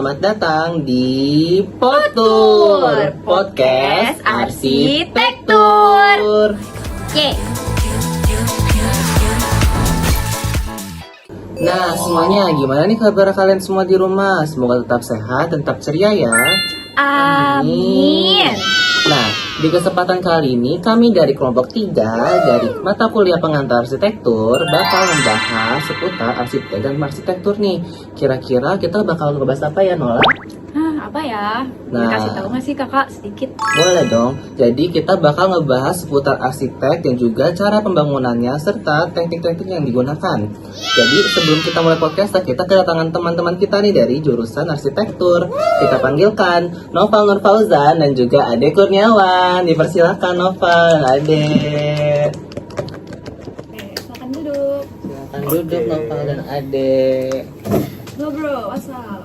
selamat datang di Potur Podcast Arsitektur. Ye. Nah, semuanya gimana nih kabar kalian semua di rumah? Semoga tetap sehat dan tetap ceria ya. Amin. Nah, di kesempatan kali ini kami dari kelompok 3 dari mata kuliah pengantar arsitektur bakal membahas seputar arsitek dan arsitektur nih. Kira-kira kita bakal ngebahas apa ya, Nola? Apa ya? Nah. Dikasih tahu nggak sih kakak sedikit? Boleh dong. Jadi kita bakal ngebahas seputar arsitek dan juga cara pembangunannya serta teknik-teknik yang digunakan. Jadi sebelum kita mulai podcast, kita kedatangan teman-teman kita nih dari jurusan arsitektur. Kita panggilkan Noval Nur Fauzan dan juga Ade Kurniawan. Dipersilakan Noval, Ade. Silakan duduk. Silakan duduk Noval dan Ade. Halo bro, what's up?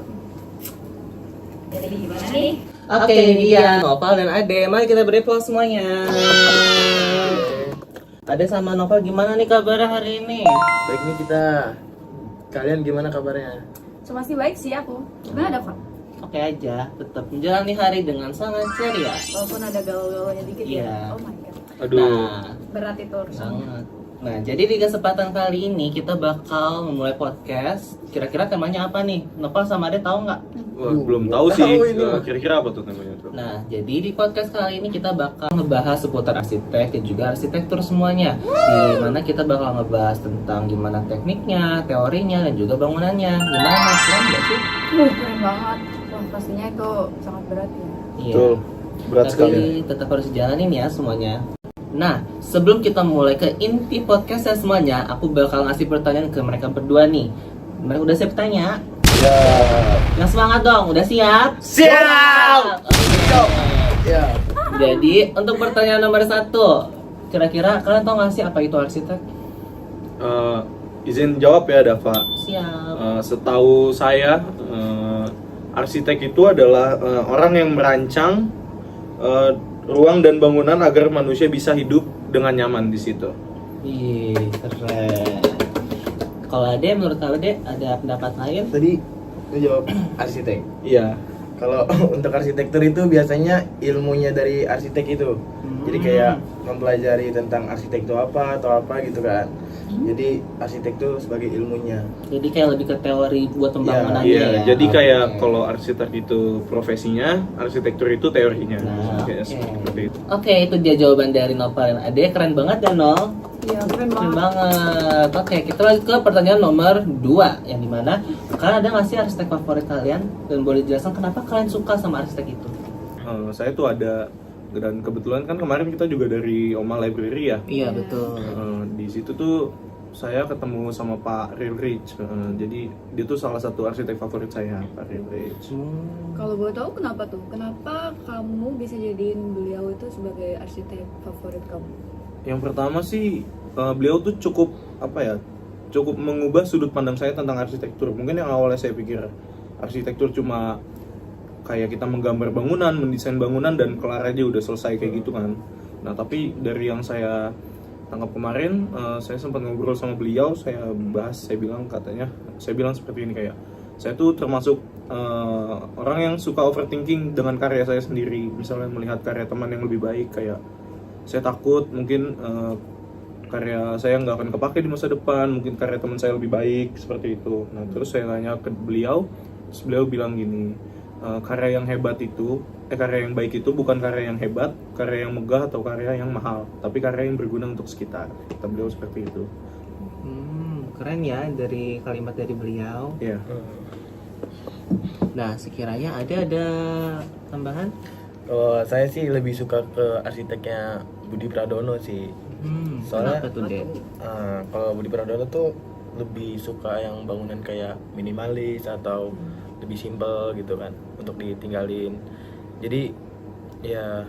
Jadi gimana nih? Oke, ini dia Noval dan Ade. Mari kita beri applause semuanya. Ade sama Noval gimana nih kabarnya hari ini? Baik nih kita. Kalian gimana kabarnya? Masih baik sih aku. Gimana ada Pak? Oke aja, tetap menjalani hari dengan sangat ceria. Walaupun ada gaul-gaulnya dikit Iya. ya. Oh my god. Aduh. Nah, Berat itu urusannya. sangat. Nah, jadi di kesempatan kali ini kita bakal memulai podcast. Kira-kira temanya apa nih? Noval sama Ade tahu nggak? Wah, belum tahu sih. Kira-kira apa tuh namanya tuh? Nah, jadi di podcast kali ini kita bakal ngebahas seputar arsitek dan juga arsitektur semuanya. Di mana kita bakal ngebahas tentang gimana tekniknya, teorinya, dan juga bangunannya. Gimana, keren nggak sih? Keren banget. Wah, pastinya itu sangat berat ya. Iya. Betul. Berat Tapi sekali. tetap harus dijalanin ya semuanya. Nah, sebelum kita mulai ke inti podcastnya semuanya, aku bakal ngasih pertanyaan ke mereka berdua nih. Mereka udah siap tanya? Ya. Yang semangat dong, udah siap? Siap! Oke. Ya. Jadi, untuk pertanyaan nomor 1, kira-kira kalian tau gak sih apa itu arsitek? Izin jawab ya, Dava. Siap. Setahu saya, arsitek itu adalah orang yang merancang ruang dan bangunan agar manusia bisa hidup dengan nyaman di situ. Ih, keren. Kalau Ade, menurut Ade ada pendapat lain? Tadi lu jawab arsitek. Iya. Kalau untuk arsitektur itu biasanya ilmunya dari arsitek itu. Jadi kayak mempelajari tentang arsitek itu apa atau apa gitu kan. Jadi arsitek itu sebagai ilmunya. Jadi kayak lebih ke teori buat pembangunannya Iya, ya? jadi kayak Oke. kalau arsitek itu profesinya, arsitektur itu teorinya. Nah, Kayak oke. seperti itu. Oke, itu dia jawaban dari Noval dan Ade. Keren banget ya, Nol? Iya, keren Keren banget. banget. Oke, kita lanjut ke pertanyaan nomor 2. Yang dimana, kalian ada nggak sih arsitek favorit kalian? Dan boleh jelaskan kenapa kalian suka sama arsitek itu? Saya tuh ada, dan kebetulan kan kemarin kita juga dari Oma Library ya. Iya, betul. Di situ tuh saya ketemu sama Pak Rilrich. Jadi dia tuh salah satu arsitek favorit saya, Pak Rilrich. Kalau boleh tahu kenapa tuh? Kenapa kamu bisa jadiin beliau itu sebagai arsitek favorit kamu? Yang pertama sih beliau tuh cukup cukup mengubah sudut pandang saya tentang arsitektur. Mungkin yang awalnya saya pikir arsitektur cuma kayak kita menggambar bangunan, mendesain bangunan dan kelar aja udah selesai kayak gitu kan. Nah, tapi dari yang saya tangkap kemarin, saya sempat ngobrol sama beliau, saya bilang seperti ini kayak, saya tuh termasuk orang yang suka overthinking dengan karya saya sendiri. Misalnya melihat karya teman yang lebih baik, kayak saya takut mungkin karya saya nggak akan kepake di masa depan, mungkin karya teman saya lebih baik, seperti itu. Nah, terus saya tanya ke beliau, terus beliau bilang gini, karya yang baik itu bukan karya yang hebat, karya yang megah atau karya yang mahal, tapi karya yang berguna untuk sekitar. Kata beliau seperti itu. Keren ya dari kalimat dari beliau. Iya. Nah, sekiranya ada tambahan? Kalau saya sih lebih suka ke arsiteknya Budi Pradono sih. Soalnya Kenapa tuh, Dek? kalau Budi Pradono tuh lebih suka yang bangunan kayak minimalis atau lebih simpel gitu kan untuk ditinggalin. Jadi ya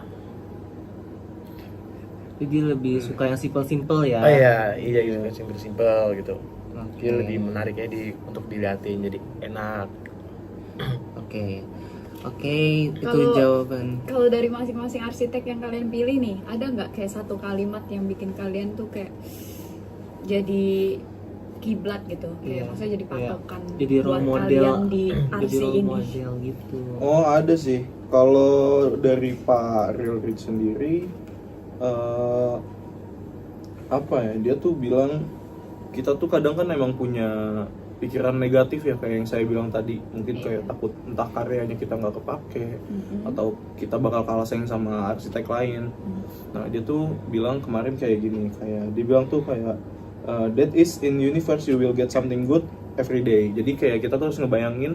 Jadi lebih suka yang simple-simple ya? iya gitu kan, simpel gitu. Oke. Jadi lebih menariknya untuk dilihatin, jadi enak. Oke, itu Kalau- jawaban. Kalau dari masing-masing arsitek yang kalian pilih nih, ada nggak kayak satu kalimat yang bikin kalian tuh kayak jadi kiblat gitu, kayak Iya, maksudnya jadi kayak patokan jadi role buat model, kalian di jadi RC role ini. model gitu. Oh ada sih. Kalau dari Pak Real Rich sendiri, apa ya? Dia tuh bilang kita tuh kadang kan emang punya pikiran negatif ya, kayak yang saya bilang tadi. Mungkin kayak takut entah karyanya kita nggak kepake, atau kita bakal kalah saing sama arsitek lain. Nah dia tuh bilang kemarin kayak gini, kayak dia bilang tuh kayak that is in universe you will get something good every day. Jadi kayak kita tuh harus ngebayangin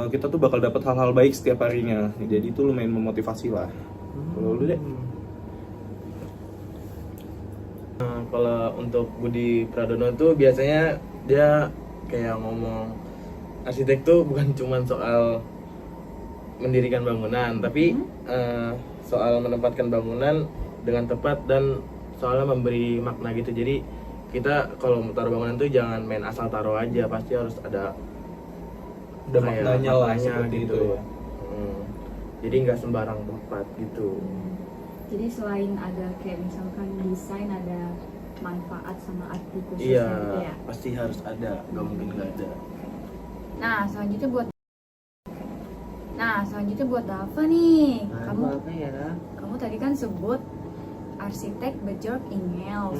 kita tuh bakal dapat hal-hal baik setiap harinya. Jadi itu lumayan memotivasi lah. Kalau lu deh? Kalau untuk Budi Pradono tuh biasanya dia kayak ngomong arsitek tuh bukan cuma soal mendirikan bangunan, tapi soal menempatkan bangunan dengan tepat dan soalnya memberi makna gitu. Jadi kita kalau mau taruh bangunan tuh jangan main asal taruh aja, pasti harus ada kayak maknanya lah, maknanya seperti gitu. itu ya. Jadi nggak sembarang tempat gitu. Jadi selain ada kayak misalkan desain, ada manfaat sama arti khususnya Iya, gitu ya. pasti harus ada, nggak mungkin nggak ada. Nah selanjutnya buat Dava nih. Kamu apa ya? Kamu tadi kan sebut arsitek Björk Ingels.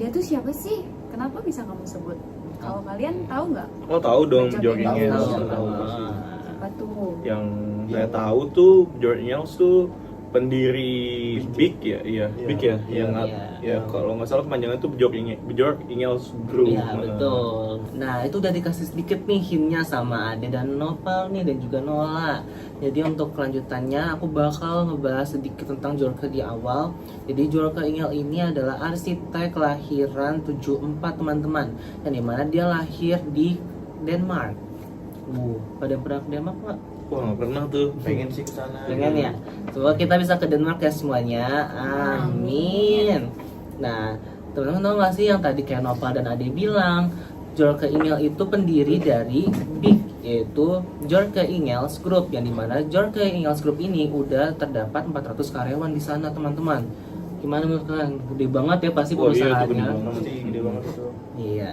Dia tuh siapa sih? Kenapa bisa kamu sebut? Kalau kalian tahu nggak? Oh tahu dong Björk Björk Ingels. Ingels. Tahu pasti. Siapa tuh? Yang saya tahu tuh Björk Ingels tuh pendiri Big ya, iya Big ya, yang ya kalau nggak salah kepanjangan tuh Björk Ingels Group. Iya betul. Nah itu udah dikasih sedikit nih hintnya sama Ade dan Nopal nih, dan juga Nola. Jadi untuk kelanjutannya aku bakal ngebahas sedikit tentang Björk di awal. Jadi Björk Ingels ini adalah arsitek kelahiran 74 teman-teman, yang dimana dia lahir di Denmark. Pada pernah ke Denmark nggak? Wah nggak pernah tuh. Pengen sih kesana. Pengen ya? Semoga kita bisa ke Denmark ya semuanya. Amin. Nah, teman-teman tahu nggak sih yang tadi kayak Nopal dan Ade bilang, Björk Ingels itu pendiri dari Big, yaitu Björk Ingels Group, yang dimana Björk Ingels Group ini udah terdapat 400 karyawan di sana teman-teman. Gimana menurut kalian? Gede banget ya pasti Wah, iya, itu gede perusahaannya. banget. Pasti gede banget itu. Iya.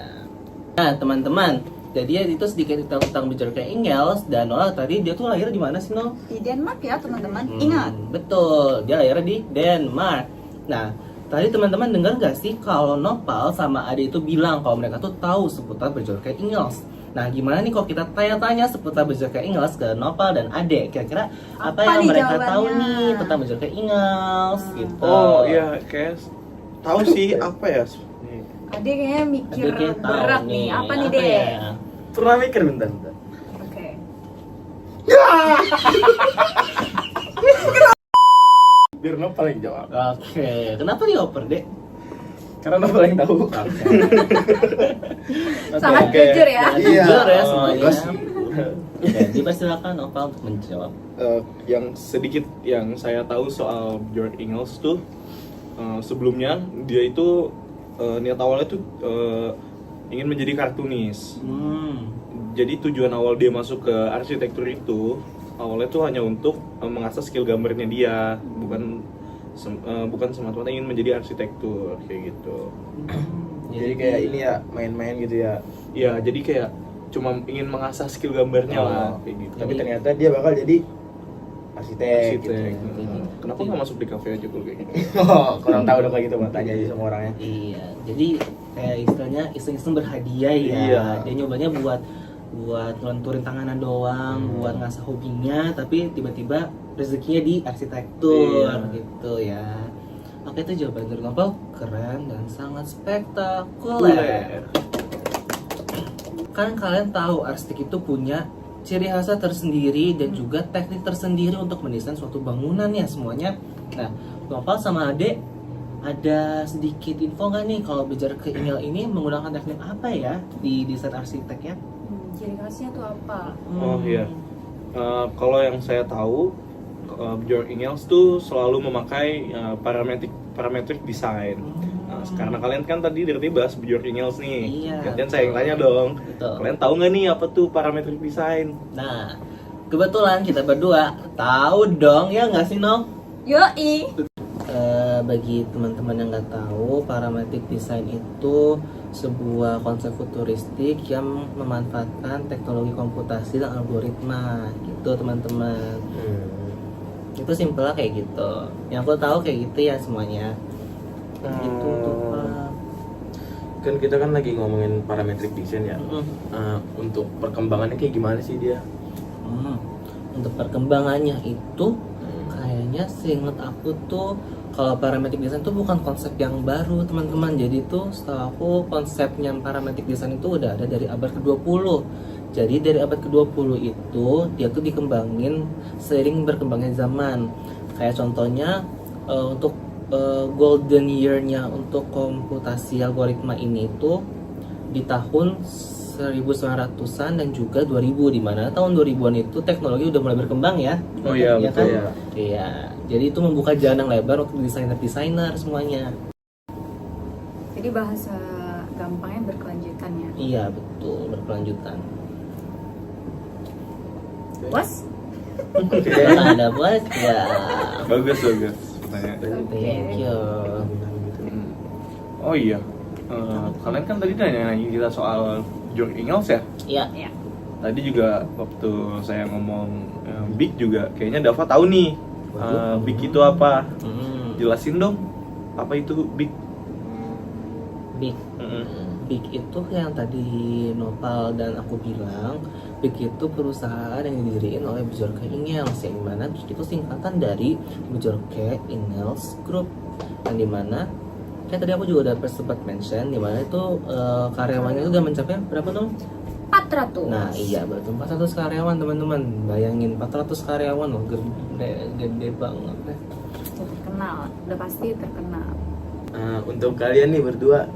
Nah teman-teman, jadi itu sedikit tentang Björk Ingels. Dan Nola tadi dia tuh lahir di mana sih Nol? Di Denmark ya teman-teman. Ingat. Betul, dia lahir di Denmark. Nah, tadi teman-teman dengar gak sih kalau Nopal sama Ade itu bilang kalau mereka tuh tahu seputar Björk Ingels. Nah, gimana nih kalau kita tanya-tanya seputar Björk Ingels ke Nopal dan Ade? Kira-kira apa Apa yang nih mereka jawabannya? tahu nih tentang Björk Ingels gitu? Oh iya, kayak tahu sih apa ya? Ade kayaknya mikir Ade kayak tahu berat nih. Apa nih apa deh? ya? Pernah mikir bentar. Oke. Biar Nopal yang jawab. Oke, kenapa dioper deh? Karena Nopal yang tahu. Sangat Oke. jujur ya. Iya. Jujur ya semuanya. Enggak sih. Jadi persilakan Nopal untuk menjawab. Yang sedikit yang saya tahu soal Björk Ingels tuh sebelumnya dia itu niat awalnya tuh ingin menjadi kartunis. Jadi tujuan awal dia masuk ke arsitektur itu awalnya tuh hanya untuk mengasah skill gambarnya dia, bukan semata-mata ingin menjadi arsitektur kayak gitu. Jadi kayak ini ya, main-main gitu ya. Ya jadi kayak cuma ingin mengasah skill gambarnya lah kayak gitu. Tapi ternyata dia bakal jadi arsitek. Arsitek. Gitu. Kenapa nggak masuk di kafe aja kalau kayak gitu? Oh, kurang tahu dong kayak gitu, mau tanya aja sama orangnya. Iya, jadi kayak istilahnya iseng-iseng berhadiah ya. Iya. Dia nyobanya buat ngelenturin tanganan doang, buat ngasah hobinya, tapi tiba-tiba rezekinya di arsitektur gitu ya. Oke, itu jawaban dari Nopal keren dan sangat spektakuler. Kan kalian tahu arsitek itu punya ciri khasnya tersendiri dan juga teknik tersendiri untuk mendesain suatu bangunan ya semuanya. Nah, Nopal sama Ade ada sedikit info nggak nih kalau Björk Ingels ini menggunakan teknik apa ya di desain arsiteknya? Ciri khasnya tuh apa? Oh iya. Kalau yang saya tahu, Björk Ingels tuh selalu memakai parametric design. Nah, karena kalian kan tadi dari bahas Björk Ingels nih. Iya, Gantian saya yang tanya dong. Betul. Kalian tahu nggak nih apa tuh parametric design? Nah, kebetulan kita berdua tahu dong ya nggak sih Nol? Yoi. bagi teman-teman yang nggak tahu, parametric design itu sebuah konsep futuristik yang memanfaatkan teknologi komputasi dan algoritma gitu teman-teman. Itu simpelnya kayak gitu. Yang aku tahu kayak gitu ya semuanya. Gitu tuh, Pak. Kan kita kan lagi ngomongin parametric design ya. Untuk perkembangannya kayak gimana sih dia? Untuk perkembangannya itu kayaknya seinget aku tuh kalau parametric design tuh bukan konsep yang baru teman-teman. Jadi tuh setahu aku konsepnya parametric design itu udah ada dari abad ke-20. Jadi dari abad ke-20 itu dia tuh dikembangin seiring berkembangnya zaman. Kayak contohnya untuk golden year-nya untuk komputasi algoritma ini tuh di tahun 1900-an dan juga 2000, di mana tahun 2000-an itu teknologi udah mulai berkembang ya. Oh iya, Ya betul kan? ya. Iya. Jadi itu membuka jalan yang lebar untuk desainer-desainer semuanya. Jadi bahasa gampangnya berkelanjutan ya. Iya, betul, berkelanjutan. Was? Ada buat ya. Bagus pertanyaan. Thank you. Oh iya, kalian kan tadi nanya kita soal George Ingels ya. Iya. Ya. Tadi juga waktu saya ngomong big juga, kayaknya Dava tahu nih big itu apa. Jelasin dong, apa itu big? Big. Big itu yang tadi Nopal dan aku bilang, Big itu perusahaan yang didirikan oleh Bjorke Ingels, yang dimana Big itu singkatan dari Bjorke Ingels Group, yang dimana kayak tadi aku juga udah sempat mention, dimana itu karyawannya itu udah mencapai berapa dong? 400. Nah iya, berarti 400 karyawan teman-teman. Bayangin 400 karyawan loh, gede banget deh. Terkenal, udah pasti terkenal. Untuk kalian nih berdua,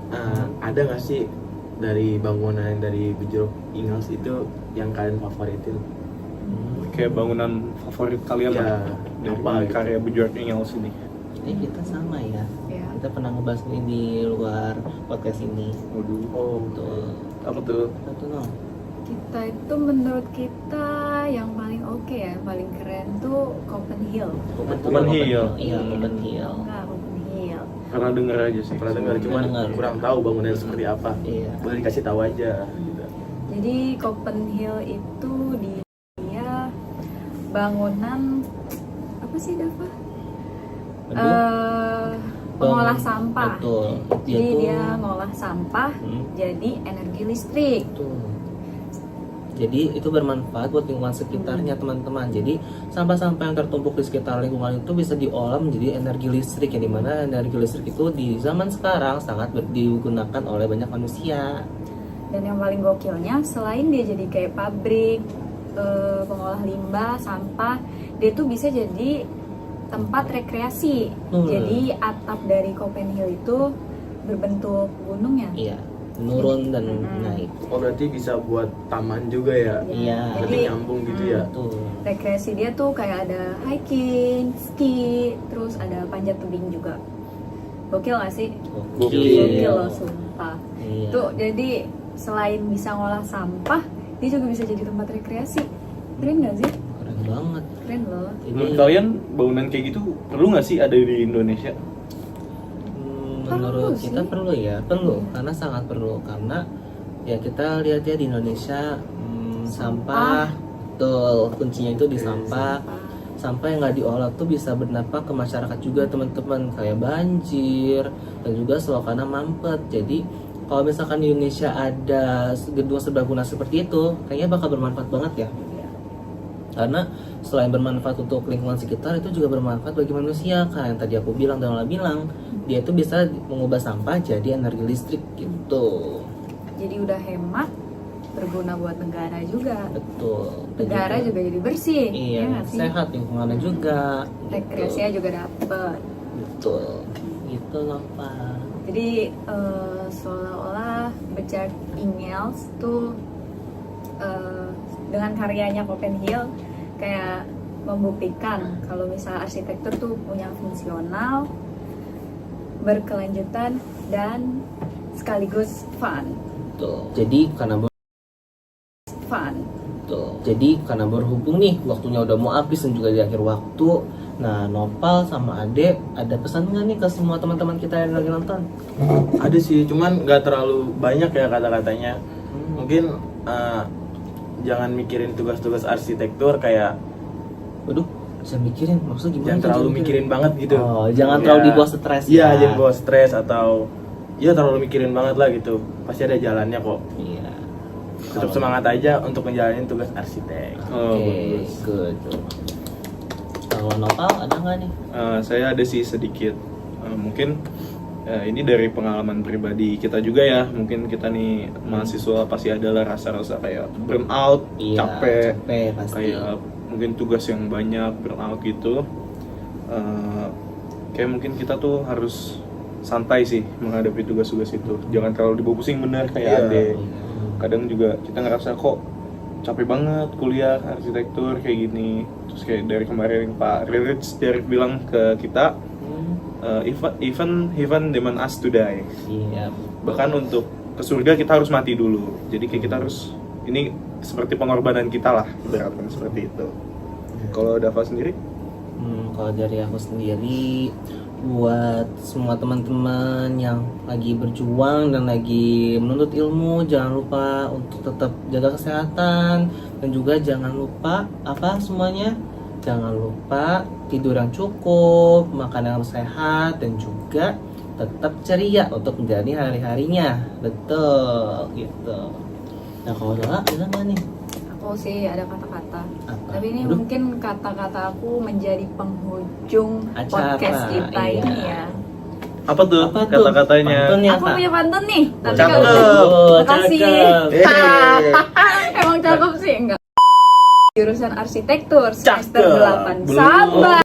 ada nggak sih dari bangunan dari Bjorke Ingels itu yang kalian favoritin? Kayak bangunan favorit kalian Ya, lah dari apa gitu? karya Bjorke Ingels ini. Kita sama ya. Ya. Kita pernah ngebahas ini di luar podcast ini. Waduh. Oh, Betul. Apa tuh? Apa tuh no? Kita itu menurut kita yang paling oke ya, yang paling keren tuh Copenhagen. Copenhagen. Iya, Copenhagen. Enggak, Copenhagen. Karena denger aja sih. pernah dengar, cuman dengar. kurang tahu bangunannya seperti apa. Iya. Boleh dikasih tahu aja. Gitu. Jadi Copenhagen itu dia bangunan apa sih Dava? Pengolah sampah. Betul. Jadi tuh- dia ngolah sampah jadi energi listrik. Betul. Jadi itu bermanfaat buat lingkungan sekitarnya teman-teman. Jadi sampah-sampah yang tertumpuk di sekitar lingkungan itu bisa diolah menjadi energi listrik, yang dimana energi listrik itu di zaman sekarang sangat digunakan oleh banyak manusia. Dan yang paling gokilnya, selain dia jadi kayak pabrik pengolah limbah, sampah, dia tuh bisa jadi tempat rekreasi. Jadi atap dari Copenhagen itu berbentuk gunung ya. Iya, menurun dan naik. Oh, berarti bisa buat taman juga ya? Iya. Berarti Jadi nyambung gitu ya? Betul. rekreasi dia tuh kayak ada hiking, ski, terus ada panjat tebing juga. Gokil gak sih? Gokil loh, sumpah. Iya. Tuh, jadi selain bisa ngolah sampah, dia juga bisa jadi tempat rekreasi. Keren gak sih? Keren banget. Keren loh. Menurut kalian bangunan kayak gitu perlu nggak sih ada di Indonesia? Menurut Perlu kita sih. perlu ya, perlu karena sangat perlu, karena ya kita lihat ya di Indonesia sampah, betul, kuncinya itu di sampah. Sampah yang nggak diolah tuh bisa berdampak ke masyarakat juga teman-teman, kayak banjir dan juga selokan mampet. Jadi kalau misalkan di Indonesia ada gedung serbaguna seperti itu, kayaknya bakal bermanfaat banget ya. Karena selain bermanfaat untuk lingkungan sekitar, itu juga bermanfaat bagi manusia. Karena yang tadi aku bilang dan Ola bilang, dia itu bisa mengubah sampah jadi energi listrik gitu. Jadi udah hemat, berguna buat negara juga. Betul. Dan Negara juga jadi bersih. iya, ya nggak sih? sehat lingkungannya juga. Rekreasinya juga dapet. Betul. Gitu loh, Pak. Jadi seolah-olah Bjorke Ingels tuh dengan karyanya Copenhagen kayak membuktikan kalau misalnya arsitektur tuh punya fungsional, berkelanjutan, dan sekaligus fun. Betul. Jadi karena Fun. betul. Jadi karena berhubung nih waktunya udah mau habis dan juga di akhir waktu, nah Nopal sama Ade ada pesan nggak nih ke semua teman-teman kita yang lagi nonton? Ada sih, cuman nggak terlalu banyak ya kata-katanya. Mungkin jangan mikirin tugas-tugas arsitektur kayak, Waduh, saya mikirin, maksudnya gimana? jangan tuh terlalu mikirin banget gitu. Oh, jangan terlalu dibawa stres. Iya, jangan bawa stres atau ya terlalu mikirin banget lah gitu. Pasti ada jalannya kok. Iya. Tetap semangat aja untuk menjalani tugas arsitek. Oke, good. Kalau Nopal ada nggak nih? Saya ada sih sedikit. Mungkin ini dari pengalaman pribadi kita juga ya. Mungkin kita nih mahasiswa pasti adalah rasa-rasa kayak burnout, Iya, capek pasti. kayak mungkin tugas yang banyak, burnout gitu. Kayak mungkin kita tuh harus santai sih menghadapi tugas-tugas itu. Jangan terlalu dibawa pusing, bener kayak Ade. Kadang juga kita ngerasa kok capek banget kuliah arsitektur kayak gini. Terus kayak dari kemarin Pak Ririch Derek bilang ke kita, even demand us to die. Iya. Bahkan untuk ke surga kita harus mati dulu. Jadi kayak kita harus, ini seperti pengorbanan kita lah, ibaratkan seperti itu. Kalau Dava sendiri? Kalau dari aku sendiri, buat semua teman-teman yang lagi berjuang dan lagi menuntut ilmu, jangan lupa untuk tetap jaga kesehatan dan juga jangan lupa semuanya, jangan lupa tidur yang cukup, makan yang sehat dan juga tetap ceria untuk menjalani hari-harinya. Betul gitu. Nah kalau Dava ada nggak nih? Aku sih ada kata-kata. Apa? Tapi ini Aduh. mungkin kata-kata aku menjadi penghujung Acara, podcast kita iya. ini ya. Apa tuh Apa tuh? kata-katanya? Pantunnya Aku apa? punya pantun nih. Tapi Cakep. kalau makasih. Cakep. Emang cakep sih enggak? Jurusan arsitektur semester Cakep. 8. Belum. Sabar.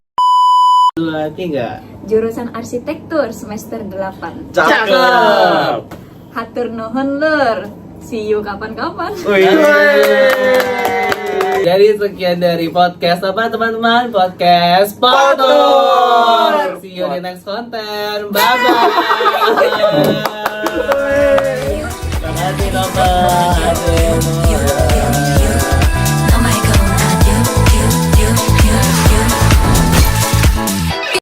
2, 3. Jurusan arsitektur semester 8. Cakep. Hatur nuhun lur. See you kapan-kapan. Jadi sekian dari podcast apa teman-teman? Podcast Potur. See you di next konten. Bye bye. Terima kasih Nopal.